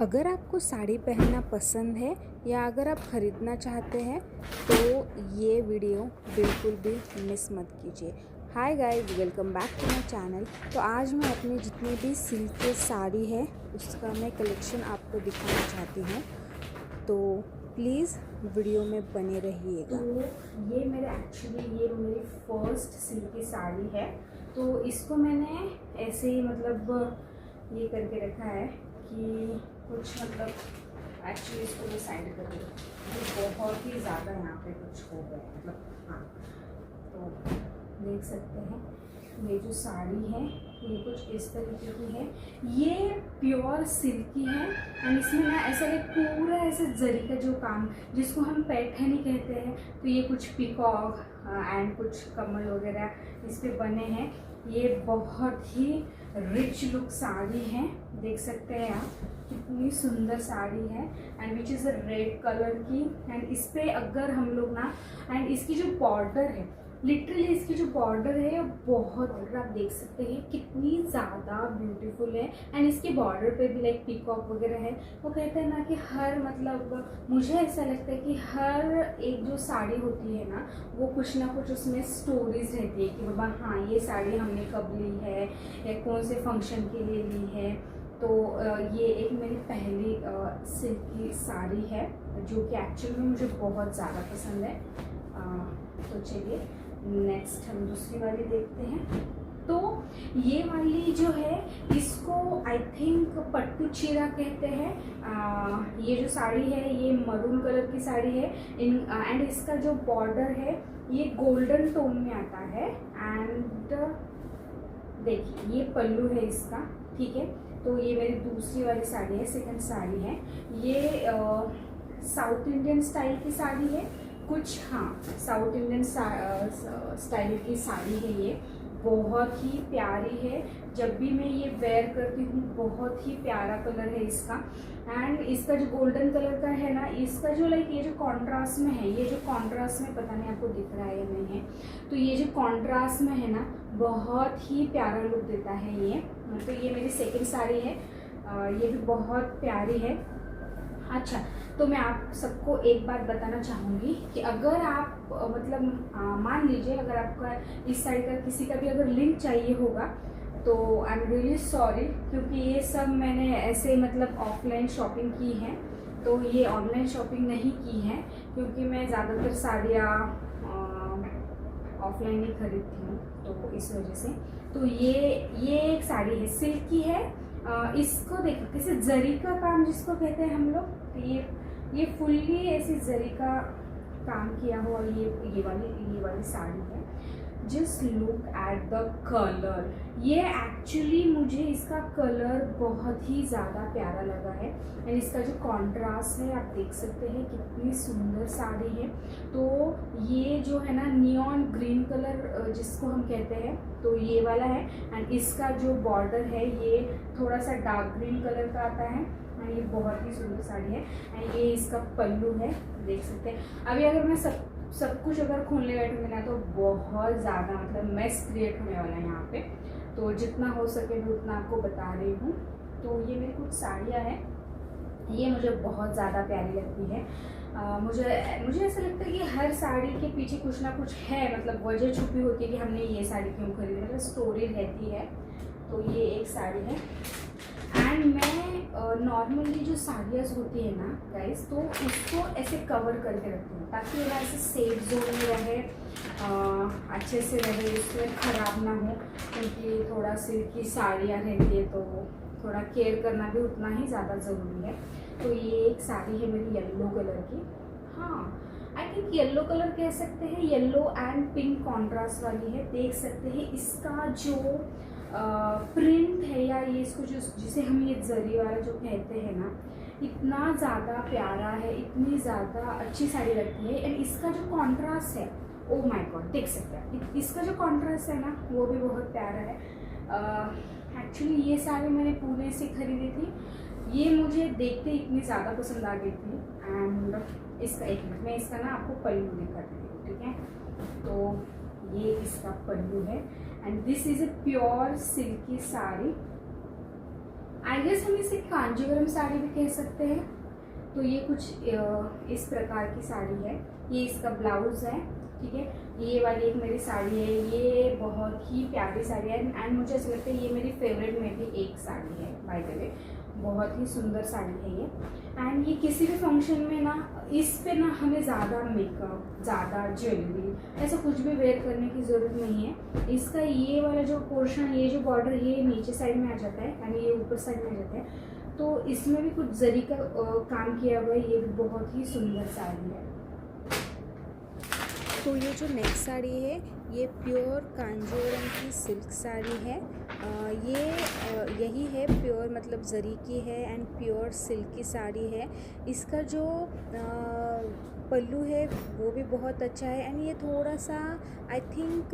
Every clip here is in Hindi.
अगर आपको साड़ी पहनना पसंद है या अगर आप ख़रीदना चाहते हैं तो ये वीडियो बिल्कुल भी मिस मत कीजिए। Hi guys, welcome back to my channel. तो आज मैं अपनी जितनी भी सिल्क की साड़ी है उसका मैं कलेक्शन आपको दिखाना चाहती हूँ, तो प्लीज़ वीडियो में बने रहिएगा। तो ये मेरी फर्स्ट सिल्क की साड़ी है। तो इसको मैंने ऐसे ही ये करके रखा है कि कुछ एक्चुअली इसको मैं साइड कर दूँ, तो बहुत ही ज़्यादा यहाँ पे कुछ हो गया हाँ। तो देख सकते हैं ये जो साड़ी है ये कुछ इस तरीके की है। ये प्योर सिल्की है एंड इसमें ना ऐसा एक पूरा ऐसे जरी का जो काम जिसको हम पैठनी कहते हैं, तो ये कुछ पिकॉक एंड कुछ कमल वगैरह इस पे बने हैं। ये बहुत ही रिच लुक साड़ी है, देख सकते हैं आप कितनी सुंदर साड़ी है and which is a red colour की। एंड इस पे अगर हम लोग ना एंड इसकी जो बॉर्डर है, लिटरली इसकी जो बॉर्डर है बहुत, अगर आप देख सकते हैं कितनी ज़्यादा ब्यूटीफुल है। एंड इसके बॉर्डर पे भी लाइक पीकॉक वगैरह है। वो कहते हैं ना कि हर मुझे ऐसा लगता है कि हर एक जो साड़ी होती है ना वो कुछ ना कुछ उसमें स्टोरीज रहती है कि बाबा हाँ ये साड़ी हमने कब ली है या कौन से फंक्शन के लिए ली है। तो ये एक मेरी पहली सिल्क की साड़ी है जो कि एक्चुअली में मुझे बहुत ज़्यादा पसंद है। तो चलिए नेक्स्ट हम दूसरी वाली देखते हैं। तो ये वाली जो है इसको आई थिंक पट्टू चीरा कहते हैं। ये जो साड़ी है ये मरून कलर की साड़ी है एंड इसका जो बॉर्डर है ये गोल्डन टोन में आता है। एंड देखिए ये पल्लू है इसका, ठीक है। तो ये मेरी दूसरी वाली साड़ी है, सेकंड साड़ी है। ये साउथ इंडियन स्टाइल की साड़ी है कुछ, हाँ साउथ इंडियन स्टाइल की साड़ी है। ये बहुत ही प्यारी है, जब भी मैं ये वेयर करती हूँ बहुत ही प्यारा कलर है इसका। एंड इसका जो गोल्डन कलर का है ना, इसका जो ये जो कॉन्ट्रास्ट में है, ये जो कॉन्ट्रास्ट में पता नहीं आपको दिख रहा है या नहीं है, तो ये जो कॉन्ट्रास्ट में है ना बहुत ही प्यारा लुक देता है ये। तो ये मेरी सेकंड साड़ी है, ये भी बहुत प्यारी है। अच्छा, तो मैं आप सबको एक बात बताना चाहूँगी कि अगर आप मान लीजिए अगर आपका इस साइड का किसी का भी अगर लिंक चाहिए होगा तो आई एम रियली सॉरी, क्योंकि ये सब मैंने ऐसे ऑफलाइन शॉपिंग की है, तो ये ऑनलाइन शॉपिंग नहीं की है क्योंकि मैं ज़्यादातर साड़ियाँ ऑफलाइन ही खरीदती हूँ, तो इस वजह से। तो ये एक साड़ी है, सिल्क की है। इसको देखो किसी जरी का काम जिसको कहते हैं हम लोग, तो ये फुल्ली ऐसी जरी का काम किया हुआ ये वाली साड़ी है। Just look at the colour, ये एक्चुअली मुझे इसका कलर बहुत ही ज़्यादा प्यारा लगा है एंड इसका जो कॉन्ट्रास्ट है आप देख सकते हैं कितनी सुंदर साड़ी है। तो ये जो है ना नियॉन ग्रीन कलर जिसको हम कहते हैं, तो ये वाला है। एंड इसका जो बॉर्डर है ये थोड़ा सा डार्क ग्रीन कलर का आता है। ये बहुत ही सुंदर साड़ी है एंड ये इसका पल्लू है, देख सकते हैं। अभी अगर मैं सब कुछ अगर खोलने बैठूंगी ना तो बहुत ज़्यादा मेस क्रिएट होने वाला है यहाँ पे, तो जितना हो सके मैं उतना आपको बता रही हूँ। तो ये मेरी कुछ साड़ियाँ हैं, ये मुझे बहुत ज़्यादा प्यारी लगती है। मुझे ऐसा लगता है कि हर साड़ी के पीछे कुछ ना कुछ है, वजह छुपी होती है कि हमने ये साड़ी क्यों खरीदी, स्टोरी रहती है। तो ये एक साड़ी है। एंड मैं नॉर्मली जो साड़ियाँ होती है ना गाइस, तो उसको ऐसे कवर करके रखती हूँ ताकि वो ऐसे सेफ जोन में रहे, अच्छे से रहे, उसमें ख़राब ना हो, क्योंकि थोड़ा सिल्की साड़ियाँ रहती है तो थोड़ा केयर करना भी उतना ही ज़्यादा ज़रूरी है। तो ये एक साड़ी है मेरी येलो कलर की, हाँ आई थिंक येलो कलर कह सकते हैं, येलो एंड पिंक कॉन्ट्रास्ट वाली है। देख सकते हैं इसका जो प्रिंट है या ये इसको जिसे हम ये जरी वाला जो कहते हैं ना, इतना ज़्यादा प्यारा है, इतनी ज़्यादा अच्छी साड़ी लगती है। एंड इसका जो कॉन्ट्रास्ट है, ओ माय गॉड, देख सकते हैं इसका जो कॉन्ट्रास्ट है ना वो भी बहुत प्यारा है। एक्चुअली ये साड़ी मैंने पुणे से खरीदी थी, ये मुझे देखते इतनी ज़्यादा पसंद आ गई थी। एंड इसका एक मिनट मैं इसका ना आपको पल्लू दिखाती हूँ, ठीक है। तो ये इसका पल्लू है and this is a pure silky sari. I guess हम इसे कांजीवरम साड़ी भी कह सकते हैं। तो ये कुछ इस प्रकार की साड़ी है। ये इसका ब्लाउज़ है, ठीक है। ये वाली एक मेरी साड़ी है, ये बहुत ही प्यारी साड़ी है एंड मुझे ऐसा लगता है ये मेरी फेवरेट में भी एक साड़ी है बाय द वे। बहुत ही सुंदर साड़ी है ये। एंड ये किसी भी फंक्शन में ना, इस पे ना हमें ज़्यादा मेकअप, ज़्यादा ज्वेलरी, ऐसा कुछ भी वेयर करने की ज़रूरत नहीं है। इसका ये वाला जो पोर्शन, ये जो बॉर्डर, ये नीचे साइड में आ जाता है एंड ये ऊपर साइड में आ जाता है। तो इसमें भी कुछ जरी का काम किया हुआ है। ये भी बहुत ही सुंदर साड़ी है। तो ये जो नेक्स्ट साड़ी है ये प्योर कांजीवरम की सिल्क साड़ी है। यही है प्योर, मतलब जरी की है एंड प्योर सिल्क की साड़ी है। इसका जो पल्लू है वो भी बहुत अच्छा है एंड ये थोड़ा सा I think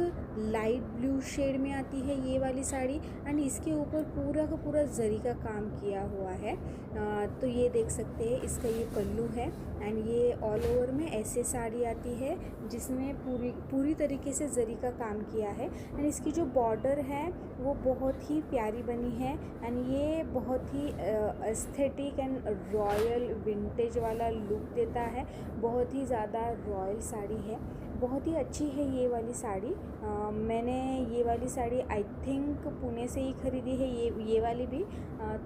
light blue shade में आती है ये वाली साड़ी एंड इसके ऊपर पूरा का पूरा जरी का काम किया हुआ है। तो ये देख सकते हैं, इसका ये पल्लू है एंड ये ऑल ओवर में ऐसे साड़ी आती है जिसमें पूरी तरीके से जरी का काम किया है एंड इसकी जो बॉर्डर है वो बहुत ही प्यारी बनी है एंड ये बहुत ही एस्थेटिक एंड रॉयल विंटेज वाला लुक देता है। बहुत ही ज़्यादा रॉयल साड़ी है, बहुत ही अच्छी है ये वाली साड़ी। मैंने ये वाली साड़ी आई थिंक पुणे से ही ख़रीदी है, ये वाली भी।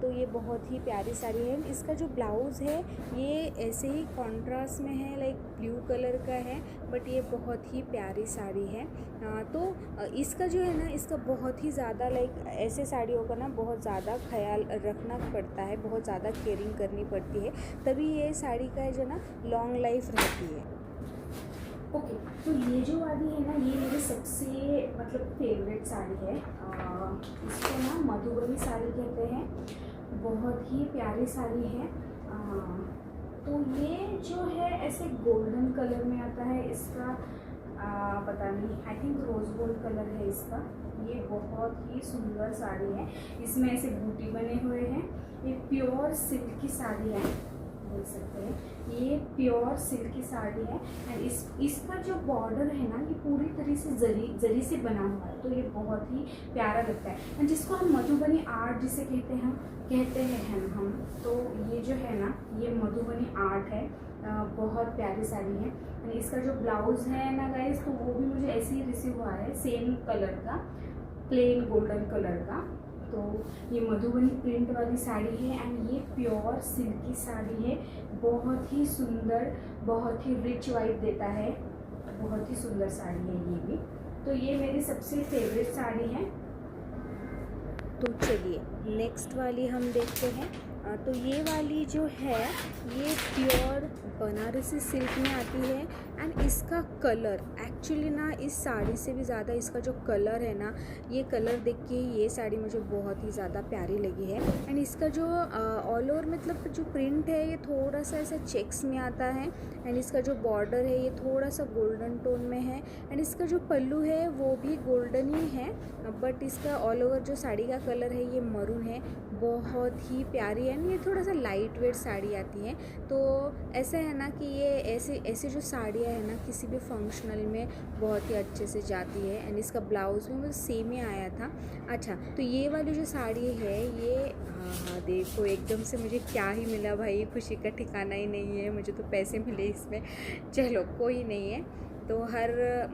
तो ये बहुत ही प्यारी साड़ी है। इसका जो ब्लाउज़ है ये ऐसे ही कॉन्ट्रास्ट में है, लाइक ब्लू कलर का है, बट ये बहुत ही प्यारी साड़ी है। तो इसका जो है ना, इसका बहुत ही ज़्यादा लाइक ऐसे साड़ियों का ना बहुत ज़्यादा ख्याल रखना पड़ता है, बहुत ज़्यादा केयरिंग करनी पड़ती है, तभी ये साड़ी का जो ना लॉन्ग लाइफ रहती है। ओके, तो ये जो वाली है ना, ये मेरी सबसे मतलब फेवरेट साड़ी है। इसको ना मधुबनी साड़ी कहते हैं। बहुत ही प्यारी साड़ी है। तो ये जो है ऐसे गोल्डन कलर में आता है। इसका पता नहीं, I think rose gold colour है इसका। ये बहुत ही सुंदर साड़ी है। इसमें ऐसे बूटी बने हुए हैं। ये प्योर सिल्क की साड़ी है, देख सकते हैं। ये प्योर सिल्क की साड़ी है एंड इसका जो बॉर्डर है ना, ये पूरी तरह से जरी से बना हुआ है। तो ये बहुत ही प्यारा लगता है एंड जिसको हम मधुबनी आर्ट जिसे कहते हैं हम, तो ये जो है ना, ये मधुबनी आर्ट है। बहुत प्यारी साड़ी है एंड इसका जो ब्लाउज़ है ना गाइस, तो वो भी मुझे ऐसे ही रिसीव हुआ है, सेम कलर का, प्लेन गोल्डन कलर का। तो ये मधुबनी प्रिंट वाली साड़ी है एंड ये प्योर सिल्क की साड़ी है। बहुत ही सुंदर, बहुत ही रिच वाइब देता है। बहुत ही सुंदर साड़ी है ये भी। तो ये मेरी सबसे फेवरेट साड़ी है। तो चलिए नेक्स्ट वाली हम देखते हैं। तो ये वाली जो है ये प्योर बनारसी सिल्क में आती है एंड इसका कलर एक्चुअली ना, इस साड़ी से भी ज़्यादा इसका जो कलर है ना, ये कलर देख के ये साड़ी मुझे बहुत ही ज़्यादा प्यारी लगी है एंड इसका जो ऑल ओवर मतलब जो प्रिंट है ये थोड़ा सा ऐसा चेक्स में आता है एंड इसका जो बॉर्डर है ये थोड़ा सा गोल्डन टोन में है एंड इसका जो पल्लू है वो भी गोल्डन ही है, बट इसका ऑल ओवर जो साड़ी का कलर है ये मरून है। बहुत ही प्यारी है। ये थोड़ा सा लाइट वेट साड़ी आती है। तो ऐसा है ना कि ये ऐसे जो साड़ियाँ है ना, किसी भी फंक्शनल में बहुत ही अच्छे से जाती है एंड इसका ब्लाउज़ भी मुझे सेम ही आया था। अच्छा, तो ये वाली जो साड़ी है ये हाँ देखो एकदम से मुझे क्या ही मिला भाई, खुशी का ठिकाना ही नहीं है। मुझे तो पैसे मिले इसमें, चलो कोई नहीं है। तो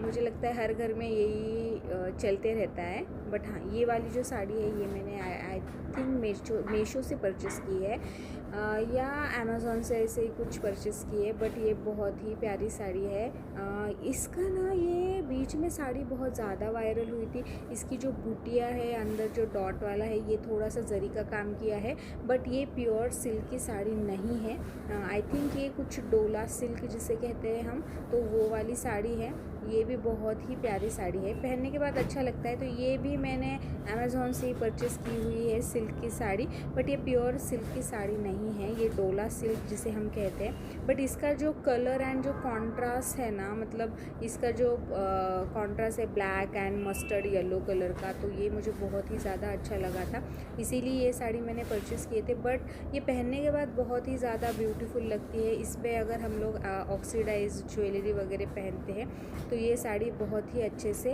मुझे लगता है हर घर में यही चलते रहता है। बट हाँ, ये वाली जो साड़ी है ये मैंने आई थिंक मीशो से परचेस की है या अमेज़ॉन से ऐसे ही कुछ परचेस की है। बट ये बहुत ही प्यारी साड़ी है। इसका ना ये बीच में साड़ी बहुत ज़्यादा वायरल हुई थी। इसकी जो बूटियाँ है अंदर जो डॉट वाला है ये थोड़ा सा जरी का काम किया है, बट ये प्योर सिल्क की साड़ी नहीं है। आई थिंक ये कुछ डोला सिल्क जिसे कहते हैं हम, तो वो वाली साड़ी है। ये भी बहुत ही प्यारी साड़ी है, पहनने के बाद अच्छा लगता है। तो ये भी मैंने अमेज़ॉन से ही परचेस की हुई है सिल्क की साड़ी, बट ये प्योर सिल्क की साड़ी नहीं है, ये डोला सिल्क जिसे हम कहते हैं। बट इसका जो कलर एंड जो कॉन्ट्रास्ट है ना, मतलब इसका जो कॉन्ट्रास्ट है black and mustard yellow colour का, तो ये मुझे बहुत ही ज़्यादा अच्छा लगा था, इसीलिए ये साड़ी मैंने परचेस किए थे। बट ये पहनने के बाद बहुत ही ज़्यादा ब्यूटीफुल लगती है। इस पर अगर हम लोग ऑक्सीडाइज ज्वेलरी वगैरह पहनते हैं तो ये साड़ी बहुत ही अच्छे से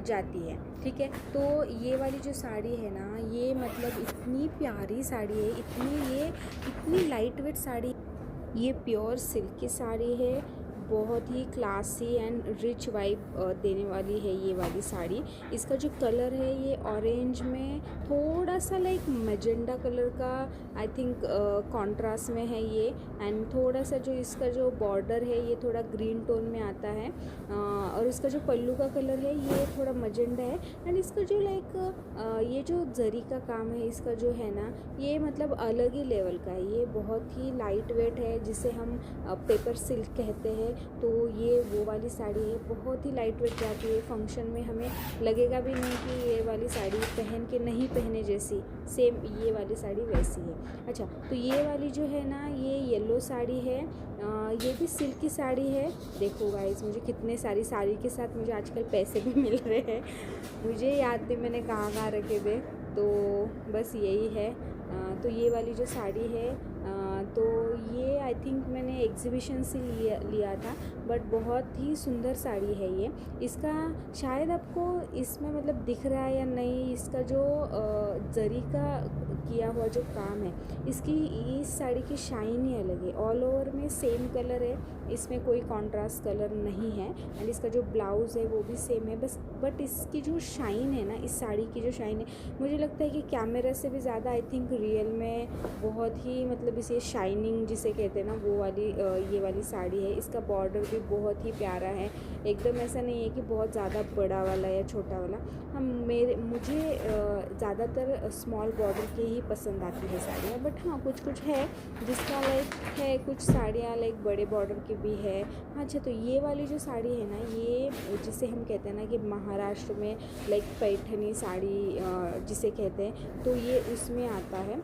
जाती है। ठीक है, तो ये वाली जो साड़ी है ना, ये मतलब इतनी प्यारी साड़ी है, इतनी लाइट वेट साड़ी, ये प्योर सिल्क की साड़ी है, बहुत ही क्लासी एंड रिच वाइब देने वाली है ये वाली साड़ी। इसका जो कलर है ये ऑरेंज में थोड़ा सा लाइक मैजेंडा कलर का आई थिंक कॉन्ट्रास्ट में है ये, एंड थोड़ा सा जो इसका जो बॉर्डर है ये थोड़ा ग्रीन टोन में आता है, और इसका जो पल्लू का कलर है ये थोड़ा मैजेंडा है, एंड इसका जो लाइक ये जो जरी का काम है इसका जो है ना, ये मतलब अलग ही लेवल का है। ये बहुत ही लाइट वेट है, जिसे हम पेपर सिल्क कहते हैं। तो ये वो वाली साड़ी है, बहुत ही लाइट वेट जाती है, फंक्शन में हमें लगेगा भी नहीं कि ये वाली साड़ी पहन के नहीं पहने जैसी, सेम ये वाली साड़ी वैसी है। अच्छा, तो ये वाली जो है ना, ये येलो साड़ी है, ये भी सिल्क की साड़ी है। देखो गाइस, मुझे कितने सारी साड़ी के साथ मुझे आजकल पैसे भी मिल रहे हैं, मुझे याद नहीं मैंने कहाँ कहाँ रखे थे, तो बस यही है। तो ये वाली जो साड़ी है, तो ये आई थिंक मैंने एग्जीबिशन से लिया था, बट बहुत ही सुंदर साड़ी है ये। इसका शायद आपको इसमें मतलब दिख रहा है या नहीं, इसका जो जरी का किया हुआ जो काम है, इसकी इस साड़ी की शाइन ही अलग है। ऑल ओवर में सेम कलर है, इसमें कोई कॉन्ट्रास्ट कलर नहीं है, एंड इसका जो ब्लाउज़ है वो भी सेम है, बट इसकी जो शाइन है ना, इस साड़ी की जो शाइन है, मुझे लगता है कि कैमरा से भी ज़्यादा आई थिंक रियल में बहुत ही मतलब इसे शाइनिंग जिसे कहते हैं ना, वो वाली ये वाली साड़ी है। इसका बॉर्डर भी बहुत ही प्यारा है, एकदम ऐसा नहीं है कि बहुत ज़्यादा बड़ा वाला या छोटा वाला। मुझे ज़्यादातर स्मॉल बॉर्डर की ही पसंद आती है साड़ियाँ, बट हाँ कुछ है जिसका लाइक है, कुछ साड़ियाँ लाइक बड़े बॉर्डर की भी है। अच्छा, तो ये वाली जो साड़ी है ना, ये जिसे हम कहते हैं ना कि महाराष्ट्र में लाइक पैठनी साड़ी जिसे कहते हैं, तो ये उसमें आता है।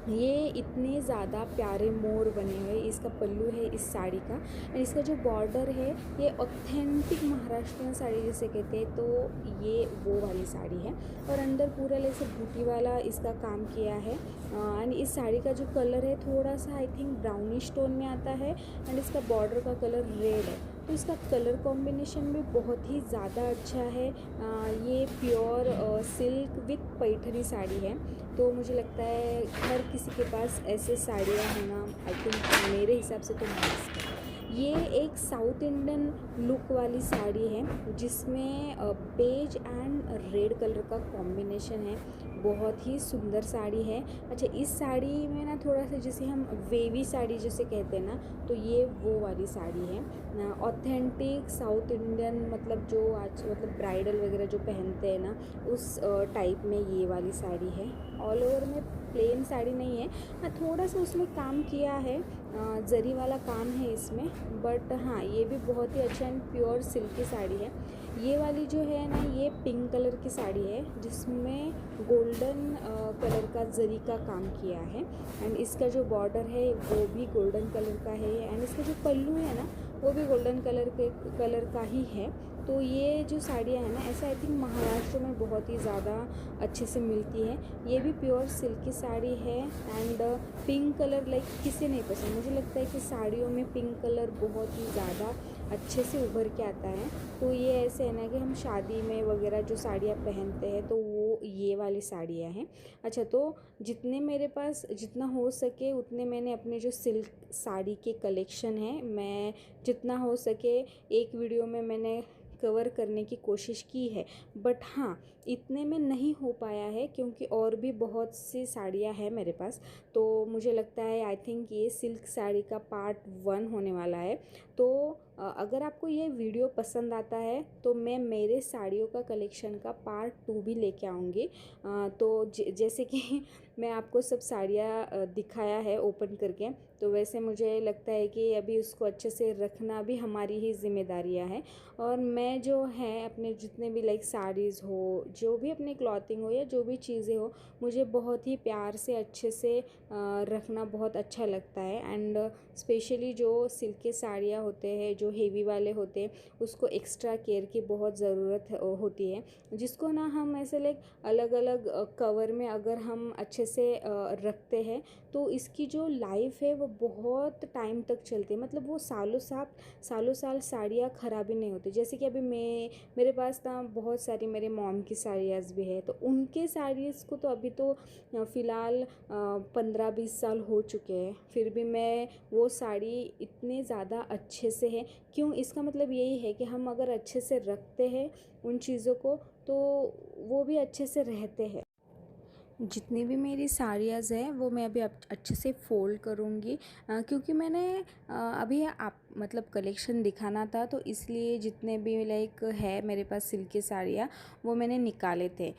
ये इतने ज़्यादा प्यारे मोर बने हुए, इसका पल्लू है इस साड़ी का, एंड इसका जो बॉर्डर है ये ऑथेंटिक महाराष्ट्रियन साड़ी जिसे कहते हैं, तो ये वो वाली साड़ी है। और अंदर पूरा ऐसे बूटी वाला इसका काम किया है, एंड इस साड़ी का जो कलर है थोड़ा सा आई थिंक ब्राउनिश टोन में आता है, एंड इसका बॉर्डर का कलर रेड है, तो इसका कलर कॉम्बिनेशन भी बहुत ही ज़्यादा अच्छा है। ये pure silk with Paithani sari है, तो मुझे लगता है हर किसी के पास ऐसे साड़ियाँ होना आई थिंक मेरे हिसाब से तो मस्त है। ये एक साउथ इंडियन लुक वाली साड़ी है, जिसमें बेज एंड रेड कलर का कॉम्बिनेशन है, बहुत ही सुंदर साड़ी है। अच्छा, इस साड़ी में ना थोड़ा सा जिसे हम वेवी साड़ी जिसे कहते हैं ना, तो ये वो वाली साड़ी है, ऑथेंटिक साउथ इंडियन, मतलब जो आज मतलब ब्राइडल वगैरह जो पहनते हैं ना, उस टाइप में ये वाली साड़ी है। ऑल ओवर में प्लेन साड़ी नहीं है, हाँ थोड़ा सा उसमें काम किया है, जरी वाला काम है इसमें, बट हाँ ये भी बहुत ही अच्छा एंड प्योर सिल्क की साड़ी है। ये वाली जो है ना, ये पिंक कलर की साड़ी है, जिसमें गोल्डन कलर का जरी का काम किया है, एंड इसका जो बॉर्डर है वो भी गोल्डन कलर का है, एंड इसका जो पल्लू है ना वो भी गोल्डन कलर का ही है। तो ये जो साड़ियाँ हैं ना, ऐसा आई थिंक महाराष्ट्र में बहुत ही ज़्यादा अच्छे से मिलती है। ये भी प्योर सिल्क की साड़ी है, एंड पिंक कलर लाइक किसे नहीं पसंद, मुझे लगता है कि साड़ियों में पिंक कलर बहुत ही ज़्यादा अच्छे से उभर के आता है। तो ये ऐसे है ना कि हम शादी में वगैरह जो साड़ियाँ पहनते हैं तो वो ये वाली साड़ियाँ हैं। अच्छा, तो जितने मेरे पास जितना हो सके उतने मैंने अपने जो सिल्क साड़ी के कलेक्शन है, मैं जितना हो सके एक वीडियो में मैंने कवर करने की कोशिश की है, बट हाँ इतने में नहीं हो पाया है क्योंकि और भी बहुत सी साड़ियाँ हैं मेरे पास। तो मुझे लगता है आई थिंक ये सिल्क साड़ी का पार्ट 1 होने वाला है। तो अगर आपको ये वीडियो पसंद आता है तो मैं मेरे साड़ियों का कलेक्शन का पार्ट 2 भी लेके आऊँगी। तो जैसे कि मैं आपको सब साड़ियाँ दिखाया है ओपन करके, तो वैसे मुझे लगता है कि अभी उसको अच्छे से रखना भी हमारी ही जिम्मेदारियाँ हैं। और मैं जो है अपने जितने भी लाइक साड़ीज़ हो, जो भी अपनी क्लॉथिंग हो या जो भी चीज़ें हो, मुझे बहुत ही प्यार से अच्छे से रखना बहुत अच्छा लगता है। एंड स्पेशली जो सिल्क के साड़ियाँ होते हैं, जो हेवी वाले होते हैं उसको एक्स्ट्रा केयर की बहुत ज़रूरत होती है, जिसको ना हम ऐसे लाइक अलग अलग कवर में अगर हम अच्छे से रखते हैं तो इसकी जो लाइफ है वो बहुत टाइम तक चलती है। मतलब वो सालों साल साड़ियाँ ख़राब ही नहीं होती। जैसे कि अभी मेरे पास ना बहुत सारी मेरे मॉम की साड़ियाँ भी है, तो उनके साड़ीज़ को तो अभी तो फ़िलहाल 15-20 साल हो चुके हैं, फिर भी मैं वो साड़ी इतने ज़्यादा अच्छे से है। क्यों? इसका मतलब यही है कि हम अगर अच्छे से रखते हैं उन चीज़ों को तो वो भी अच्छे से रहते हैं। जितनी भी मेरी साड़ियाँ हैं वो मैं अभी अच्छे से फ़ोल्ड करूँगी, क्योंकि मैंने अभी आप मतलब कलेक्शन दिखाना था, तो इसलिए जितने भी लाइक है मेरे पास सिल्क की साड़ियाँ वो मैंने निकाले थे।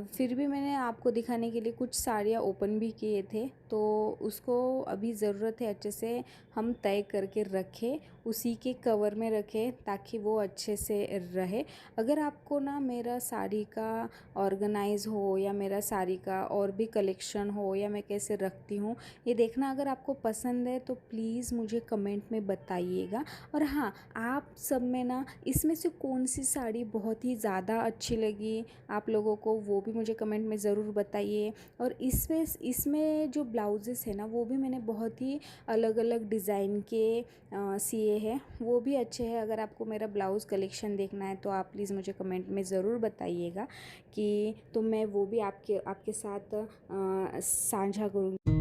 फिर भी मैंने आपको दिखाने के लिए कुछ साड़ियाँ ओपन भी किए थे, तो उसको अभी ज़रूरत है अच्छे से हम तय करके रखें, उसी के कवर में रखें ताकि वो अच्छे से रहे। अगर आपको ना मेरा साड़ी का ऑर्गेनाइज़ हो या मेरा साड़ी का और भी कलेक्शन हो या मैं कैसे रखती हूँ ये देखना अगर आपको पसंद है तो प्लीज़ मुझे कमेंट में बताइएगा। और हाँ, आप सब में ना इसमें से कौन सी साड़ी बहुत ही ज़्यादा अच्छी लगी आप लोगों को वो भी मुझे कमेंट में ज़रूर बताइए। और इसमें जो ब्लाउजेस है ना वो भी मैंने बहुत ही अलग अलग डिज़ाइन के सिए हैं, वो भी अच्छे हैं। अगर आपको मेरा ब्लाउज़ कलेक्शन देखना है तो आप प्लीज़ मुझे कमेंट में ज़रूर बताइएगा कि तो मैं वो भी आपके आपके साथ साझा करूँगी।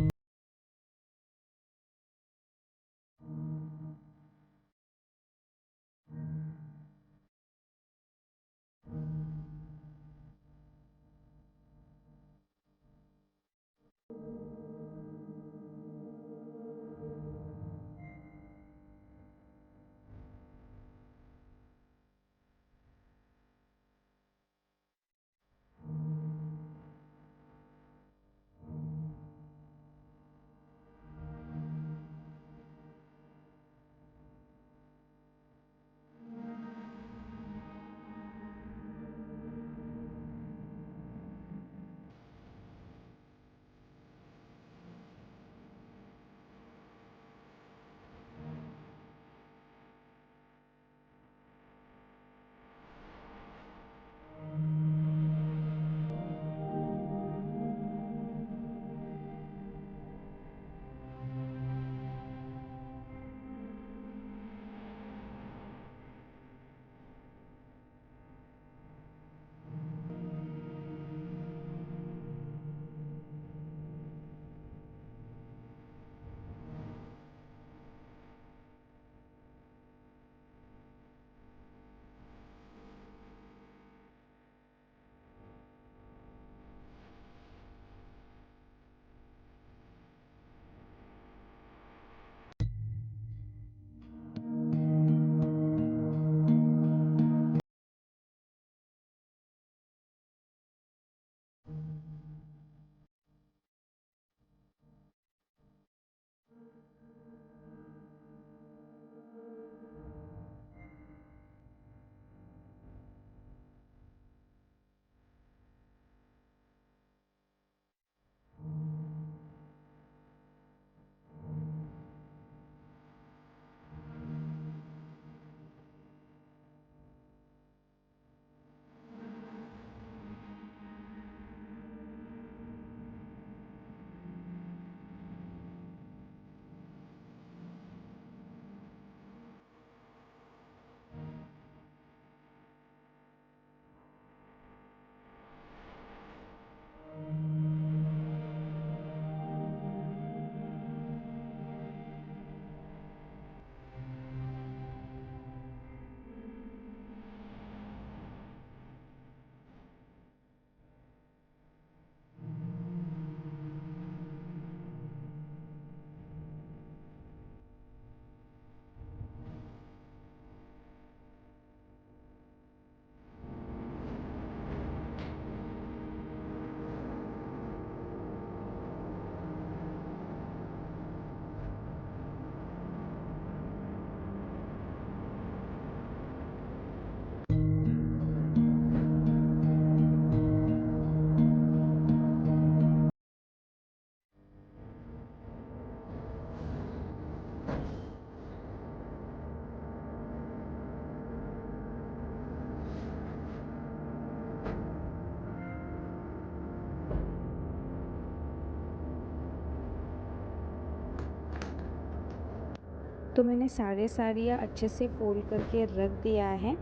तो मैंने सारे साड़ियाँ अच्छे से फोल्ड करके रख दिया है।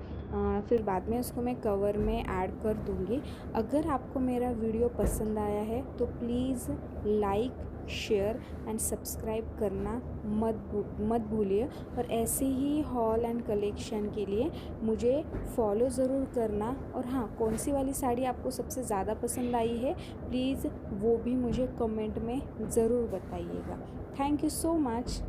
फिर बाद में उसको मैं कवर में ऐड कर दूँगी। अगर आपको मेरा वीडियो पसंद आया है तो please like, share and subscribe करना मत भूलिए। और ऐसे ही हॉल एंड कलेक्शन के लिए मुझे फॉलो ज़रूर करना। और हाँ, कौन सी वाली साड़ी आपको सबसे ज़्यादा पसंद आई है प्लीज़ वो भी मुझे कमेंट में ज़रूर बताइएगा। Thank you so much.